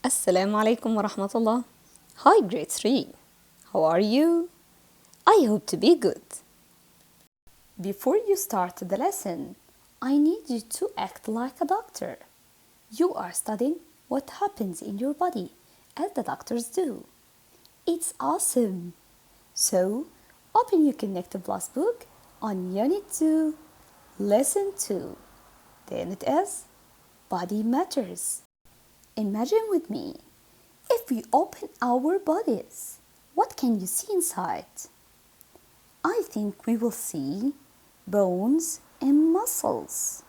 Assalamu alaikum wa rahmatullah. Hi, grade 3. How are you? I hope to be good. Before you start the lesson, I need you to act like a doctor. You are studying what happens in your body, as the doctors do. It's awesome. So, open your Connect Plus book on Unit 2, Lesson 2. The unit is Body Matters. Imagine with me, if we open our bodies, what can you see inside? I think we will see bones and muscles.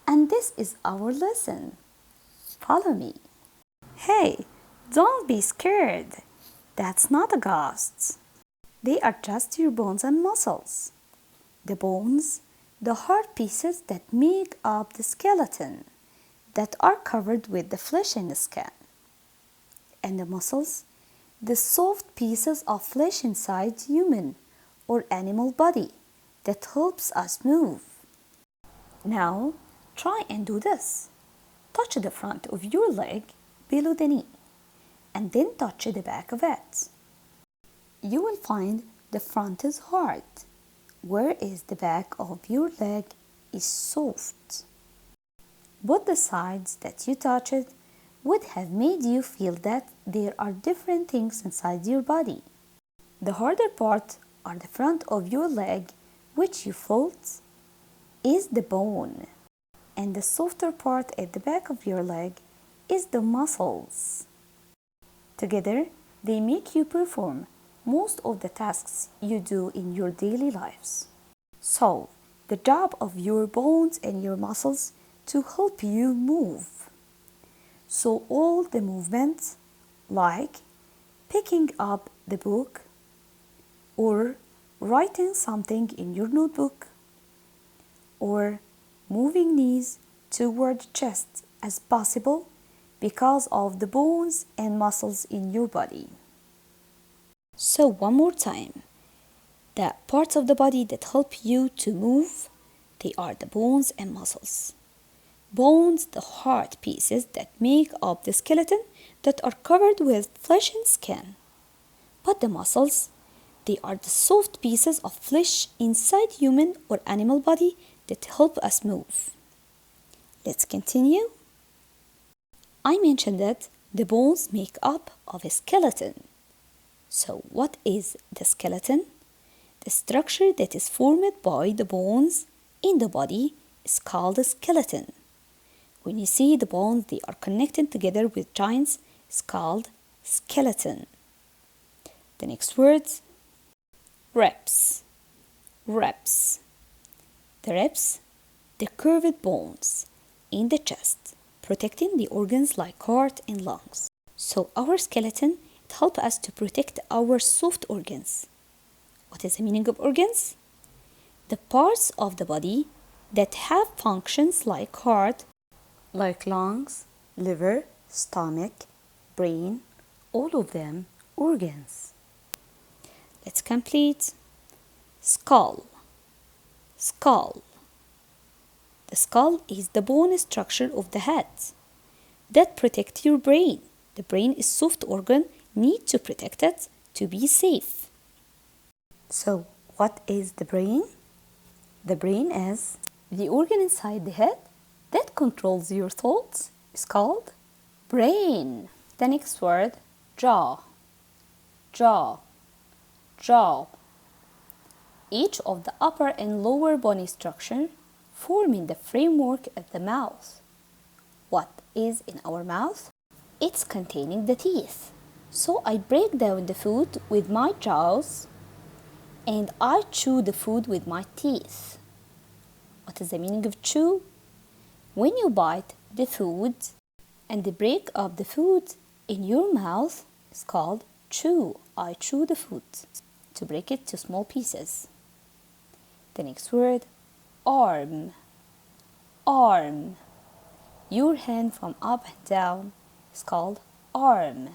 And this is our lesson. Follow me. Hey, don't be scared. That's not a ghost. They are just your bones and muscles. The bones, the hard pieces that make up the skeleton, that are covered with the flesh and the skin. And the muscles, the soft pieces of flesh inside human or animal body that helps us move. Now, try and do this. Touch the front of your leg below the knee and then touch the back of it. You will find the front is hard, whereas the back of your leg is soft. Both the sides that you touched would have made you feel that there are different things inside your body. The harder part are the front of your leg, which you felt is the bone, and the softer part at the back of your leg is the muscles. Together, they make you perform most of the tasks you do in your daily lives. So, the job of your bones and your muscles to help you move. So all the movements, like picking up the book or writing something in your notebook or moving knees toward chest as possible because of the bones and muscles in your body. So one more time, the parts of the body that help you to move, they are the bones and muscles. Bones, the hard pieces that make up the skeleton that are covered with flesh and skin. But the muscles, they are the soft pieces of flesh inside human or animal body that help us move. Let's continue. I mentioned that the bones make up of a skeleton. So what is the skeleton? The structure that is formed by the bones in the body is called a skeleton. When you see the bones, they are connected together with joints, it's called skeleton. The next words, ribs. Ribs. The ribs, the curved bones in the chest, protecting the organs like heart and lungs. So our skeleton, it helps us to protect our soft organs. What is the meaning of organs? The parts of the body that have functions like heart, like lungs, liver, stomach, brain, all of them organs. Let's complete. Skull. Skull. The skull is the bone structure of the head that protects your brain. The brain is soft organ, need to protect it to be safe. So, what is the brain? The brain is the organ inside the head that controls your thoughts is called brain. The next word, jaw. Jaw. Jaw. Each of the upper and lower bony structure forming the framework of the mouth. What is in our mouth? It's containing the teeth. So I break down the food with my jaws and I chew the food with my teeth. What is the meaning of chew? When you bite the food and break up the food in your mouth, it's called chew. I chew the food to break it to small pieces. The next word, arm. Arm. Your hand from up and down is called arm.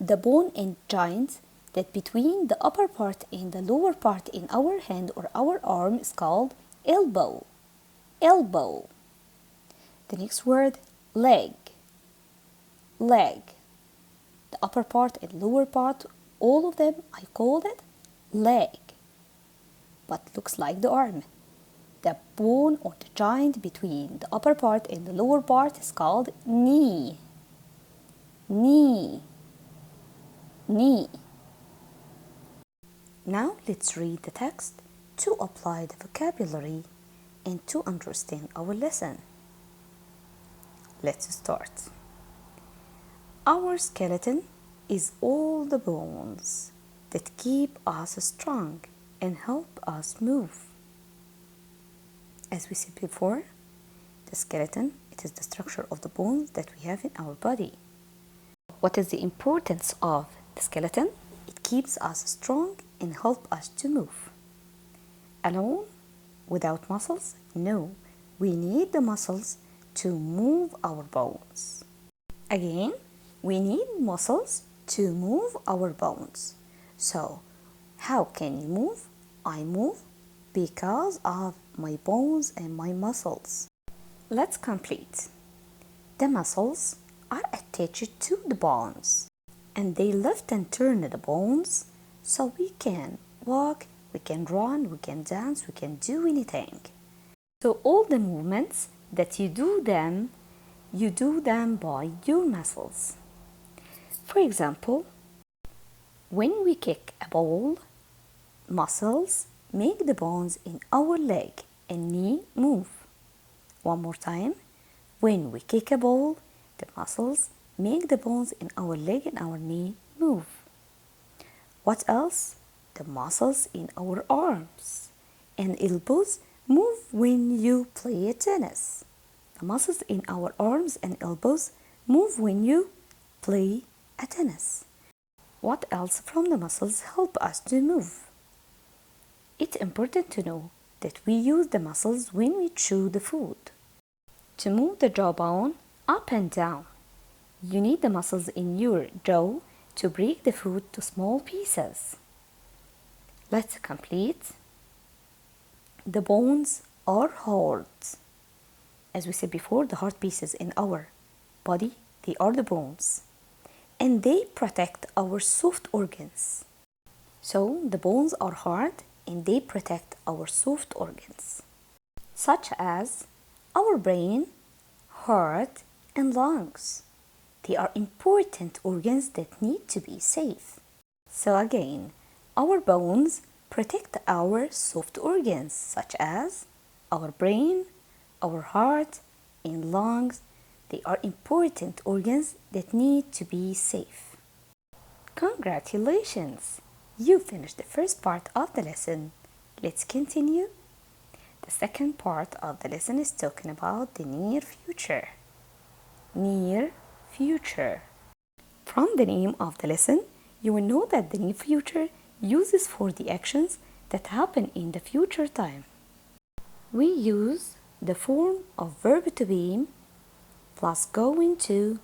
The bone and joint that between the upper part and the lower part in our hand or our arm is called elbow. Elbow. The next word, leg. leg. The upper part and lower part, all of them, I called it leg. But looks like the arm. The bone or the joint between the upper part and the lower part is called knee. Knee. Knee. Now let's read the text to apply the vocabulary and to understand our lesson. Let's start. Our skeleton is all the bones that keep us strong and help us move. As we said before, the skeleton, it is the structure of the bones that we have in our body. What is the importance of the skeleton? It keeps us strong and help us to move. Alone, without muscles? No, we need the muscles to move our bones. Again, we need muscles to move our bones. So, how can you move? I move because of my bones and my muscles. Let's complete. The muscles are attached to the bones, and they lift and turn the bones so we can walk, we can run, we can dance, we can do anything. So all the movements that you do them by your muscles. For example, when we kick a ball, muscles make the bones in our leg and knee move. One more time. When we kick a ball, the muscles make the bones in our leg and our knee move. What else? The muscles in our arms and elbows move when you play tennis. The muscles in our arms and elbows move when you play tennis. What else from the muscles help us to move? It's important to know that we use the muscles when we chew the food. To move the jawbone up and down, you need the muscles in your jaw to break the food to small pieces. Let's complete. The bones are hard. As we said before, the hard pieces in our body, they are the bones. And they protect our soft organs. So the bones are hard and they protect our soft organs, such as our brain, heart, and lungs. They are important organs that need to be safe. So again, our bones protect our soft organs, such as our brain, our heart, and lungs. They are important organs that need to be safe. Congratulations! You finished the first part of the lesson. Let's continue. The second part of the lesson is talking about the near future. Near future. From the name of the lesson, you will know that the near future uses for the actions that happen in the future time. We use the form of verb to be plus going to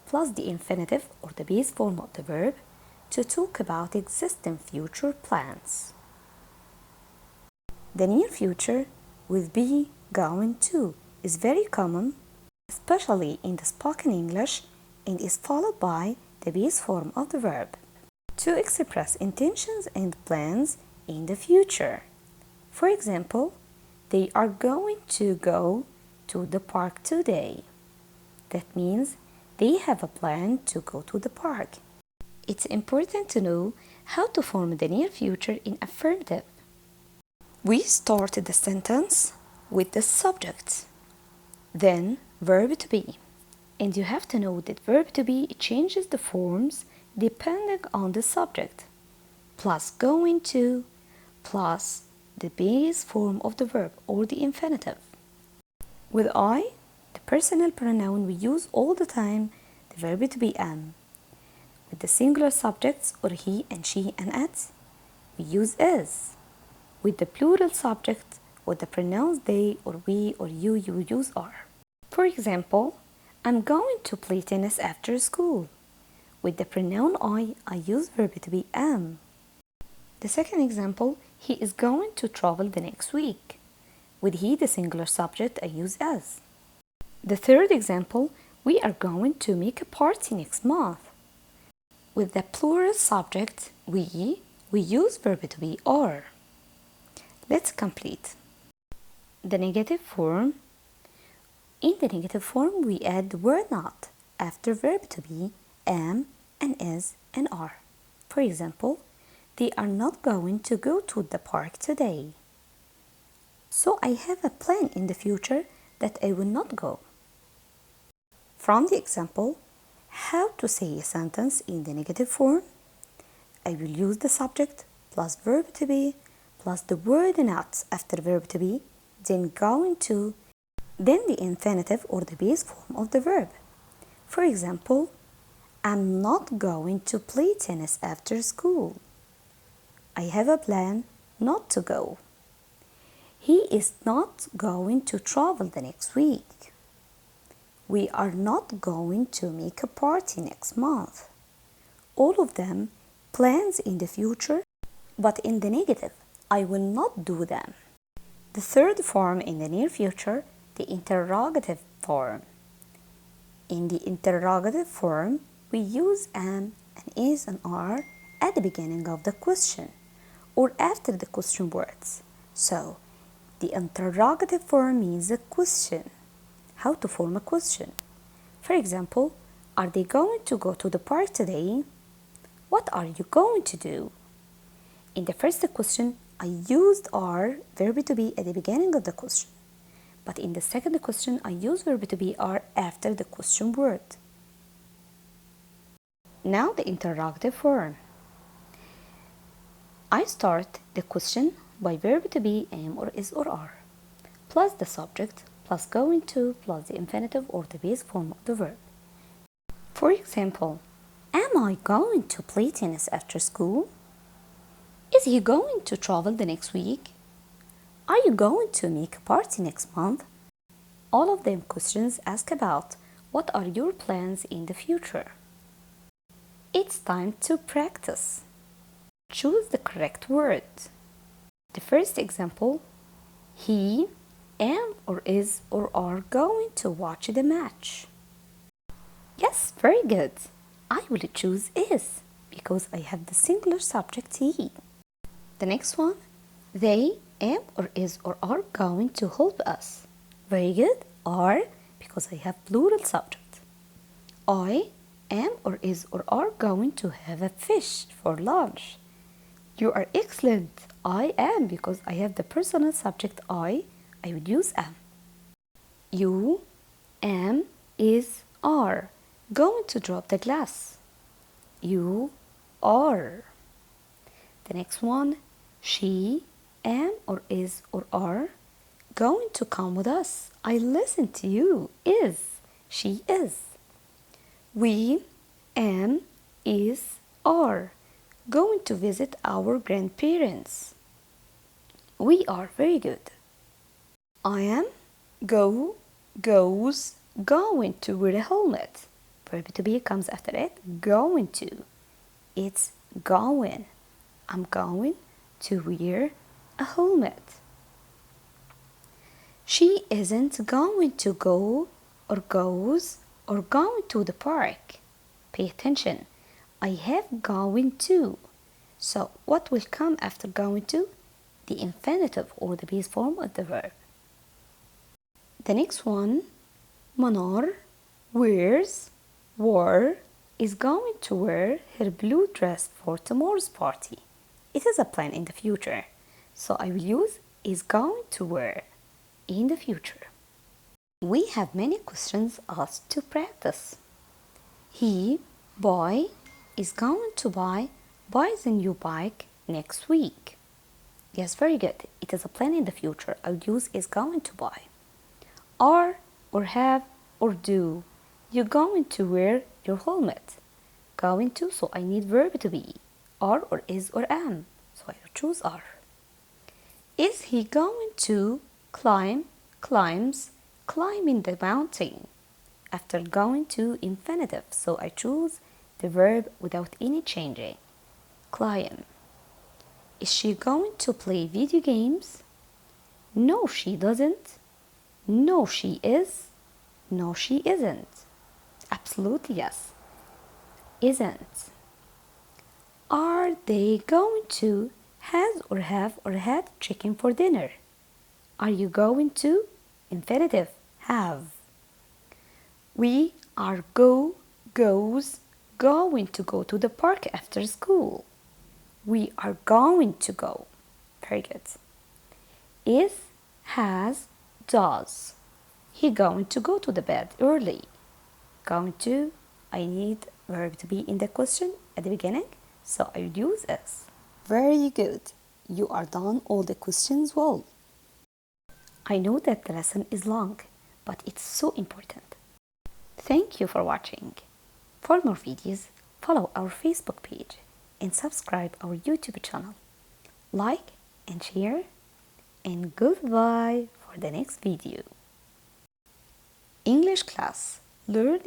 plus the infinitive or the base form of the verb to talk about existing future plans. The near future with be going to is very common, especially in the spoken English, and is followed by the base form of the verb to express intentions and plans in the future. For example, they are going to go to the park today. That means they have a plan to go to the park. It's important to know how to form the near future in affirmative. We started the sentence with the subject, then verb to be. And you have to know that verb to be changes the forms depending on the subject, plus going to, plus the base form of the verb or the infinitive. With I, the personal pronoun, we use all the time the verb to be am. With the singular subjects or he and she and it, we use is. With the plural subject or the pronouns they or we or you use are. For example, I'm going to play tennis after school. With the pronoun I use verb to be am. The second example, he is going to travel the next week. With he, the singular subject, I use as. The third example, We are going to make a party next month. With the plural subject we use verb to be are. Let's complete. The negative form. In the negative form, we add the word not after verb to be, am, and is, and are. For example, they are not going to go to the park today. So I have a plan in the future that I will not go. From the example, how to say a sentence in the negative form, I will use the subject plus verb to be plus the word not after verb to be, then going to, then the infinitive or the base form of the verb. For example, I'm not going to play tennis after school. I have a plan not to go. He is not going to travel the next week. We are not going to make a party next month. All of them plans in the future, but in the negative, I will not do them. The third form in the near future, the interrogative form. In the interrogative form, we use am and is and are at the beginning of the question or after the question words. So, the interrogative form means a question. How to form a question? For example, are they going to go to the park today? What are you going to do? In the first question, I used are, verb to be, at the beginning of the question. But in the second question, I use verb to be are after the question word. Now the interrogative form. I start the question by verb to be, am or is or are, plus the subject, plus going to, plus the infinitive or the base form of the verb. For example, am I going to play tennis after school? Is he going to travel the next week? Are you going to make a party next month? All of them questions ask about what are your plans in the future. It's time to practice. Choose the correct word. The first example, he, am or is or are going to watch the match. Yes, very good. I will choose is because I have the singular subject he. The next one, they, am or is or are going to help us. Very good. Are because I have plural subject. I am or is or are going to have a fish for lunch. You are excellent. I am because I have the personal subject I will use am. You, am, is, are going to drop the glass. You are. The next one, she, am or is or are going to come with us. I listen to you. Is. She is. We, am, is, are going to visit our grandparents. We are. Very good. I am, go, goes, going to wear a helmet. Verb to be comes after it. Going to. It's going. I'm going to wear a helmet. She isn't going to go or goes or going to the park. Pay attention. I have going to. So what will come after going to? The infinitive or the base form of the verb. The next one, Manar wears, wore, is going to wear her blue dress for tomorrow's party. It is a plan in the future. So I will use is going to wear in the future. We have many questions asked to practice. He, boy, is going to buy the new bike next week. Yes, very good. It is a plan in the future. I'll use is going to buy. Are or have or do. You're going to wear your helmet. Going to, so I need verb to be. Are or is or am. So I choose are. Is he going to climb, climbs, climbing the mountain? After going to infinitive, so I choose the verb without any changing. Climb. Is she going to play video games? No, she doesn't. No, she is. No, she isn't. Absolutely yes. Isn't. Are they going to has or have or had chicken for dinner? Are you going to? Infinitive. Have. We are goes, going to go to the park after school. We are going to go. Very good. Is, has, does. He going to go to the bed early. Going to, I need verb to be in the question at the beginning, so I will use is. Very good. You are done all the questions well. I know that the lesson is long, but it's so important. Thank you for watching. For more videos, follow our Facebook page and subscribe our YouTube channel. Like and share, and goodbye for the next video. English class. Learn